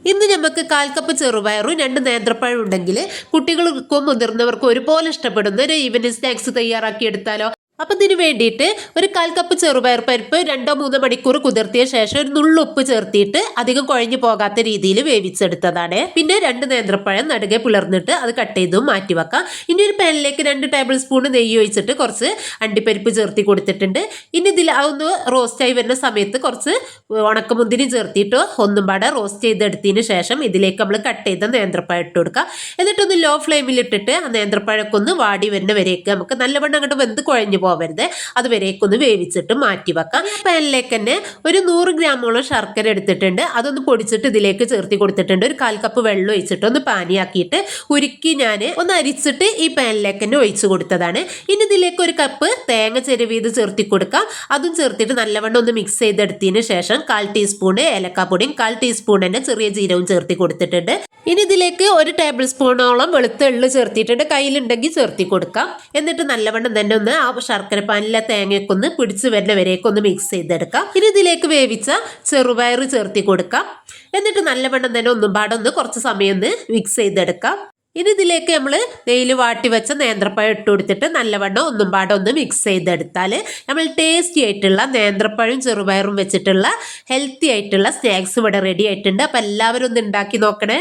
ഇന്ന് നമുക്ക് 1/4 കപ്പ് ചെറുപയറും 2 നേന്ത്രപ്പഴം ഉണ്ടെങ്കിൽ കുട്ടികൾക്കും മുതിർന്നവർക്കും ഒരുപോലെ ഇഷ്ടപ്പെടുന്ന ഒരു ഈവനിങ് സ്നാക്സ് തയ്യാറാക്കി എടുത്താലോ. അപ്പം ഇതിന് വേണ്ടിയിട്ട് ഒരു 1/4 കപ്പ് ചെറുപയർ പരിപ്പ് 2-3 മണിക്കൂർ കുതിർത്തിയ ശേഷം ഒരു നുള്ളുപ്പ് ചേർത്തിട്ട് അധികം കുഴഞ്ഞു പോകാത്ത രീതിയിൽ വേവിച്ചെടുത്തതാണ്. പിന്നെ 2 നേന്ത്രപ്പഴം നടുകെ പിളർന്നിട്ട് അത് കട്ട് ചെയ്തും മാറ്റി വെക്കാം. ഇനി ഒരു പാനിലേക്ക് 2 ടേബിൾ സ്പൂൺ നെയ്യ് ഒഴിച്ചിട്ട് കുറച്ച് അണ്ടിപ്പരിപ്പ് ചേർത്തി കൊടുത്തിട്ടുണ്ട്. ഇനി ഇതിൽ അതൊന്ന് റോസ്റ്റായി വരുന്ന സമയത്ത് കുറച്ച് ഉണക്കമുന്തിരി ചേർത്തിട്ട് ഒന്നും പാടെ റോസ്റ്റ് ചെയ്തെടുത്തതിന് ശേഷം ഇതിലേക്ക് നമ്മൾ കട്ട് ചെയ്ത നേന്ത്രപ്പഴം ഇട്ട് കൊടുക്കുക. എന്നിട്ടൊന്ന് ലോ ഫ്ലെയിമിൽ ഇട്ടിട്ട് ആ നേന്ത്രപ്പഴമൊക്കെ ഒന്ന് വാടി വരുന്ന വരേക്ക് നമുക്ക് നല്ലവണ്ണം അങ്ങോട്ട് വെന്ത് കുഴഞ്ഞു പോവരുത്, അതുവരേക്കൊന്ന് വേവിച്ചിട്ട് മാറ്റി വെക്കാം. പാനിലേക്ക് തന്നെ ഒരു 100 ഗ്രാമോളം ശർക്കര എടുത്തിട്ടുണ്ട്, അതൊന്ന് പൊടിച്ചിട്ട് ഇതിലേക്ക് ചേർത്തി കൊടുത്തിട്ടുണ്ട്. ഒരു 1/4 കപ്പ് വെള്ളം ഒഴിച്ചിട്ട് ഒന്ന് പാനിയാക്കിയിട്ട് ഉരുക്കി ഞാൻ ഒന്ന് അരിച്ചിട്ട് ഈ പാനിലേക്ക് തന്നെ ഒഴിച്ചു കൊടുത്തതാണ്. ഇനി ഇതിലേക്ക് ഒരു കപ്പ് തേങ്ങ ചെരുവിയത് ചേർത്തി കൊടുക്കാം. അതും ചേർത്തിട്ട് നല്ലവണ്ണം ഒന്ന് മിക്സ് ചെയ്തെടുത്തതിന് ശേഷം 1/4 ടീസ്പൂൺ ഏലക്കാപ്പൊടിയും 1/4 ടീസ്പൂൺ തന്നെ ചെറിയ ജീരകവും ചേർത്തി കൊടുത്തിട്ടുണ്ട്. ഇനി ഇതിലേക്ക് ഒരു ടേബിൾ സ്പൂണോളം വെളുത്ത എള്ള് ചേർത്തിട്ടുണ്ട്, കയ്യിലുണ്ടെങ്കിൽ ചേർത്തി കൊടുക്കാം. എന്നിട്ട് നല്ലവണ്ണം തന്നെ ഒന്ന് ആ ശർക്കര പാനിലെ തേങ്ങയൊക്കെ ഒന്ന് പിടിച്ച് വരുന്ന വരേക്ക് ഒന്ന് മിക്സ് ചെയ്തെടുക്കാം. ഇനി ഇതിലേക്ക് വേവിച്ച ചെറുപയർ ചേർത്തി കൊടുക്കാം. എന്നിട്ട് നല്ലവണ്ണം തന്നെ ഒന്നും പാടൊന്ന് കുറച്ച് സമയം ഒന്ന് മിക്സ് ചെയ്തെടുക്കാം. ഇനി ഇതിലേക്ക് നമ്മൾ നെയ്യിൽ വാട്ടി വെച്ച നേന്ത്രപ്പഴം ഇട്ട് കൊടുത്തിട്ട് നല്ലവണ്ണം ഒന്നും പാടെ ഒന്ന് മിക്സ് ചെയ്തെടുത്താൽ നമ്മൾ ടേസ്റ്റി ആയിട്ടുള്ള നേന്ത്രപ്പഴം ചെറുപയറും വെച്ചിട്ടുള്ള ഹെൽത്തി ആയിട്ടുള്ള സ്നാക്സ് ഇവിടെ റെഡി ആയിട്ടുണ്ട്. അപ്പോൾ എല്ലാവരും ഒന്ന് ഉണ്ടാക്കി നോക്കണേ.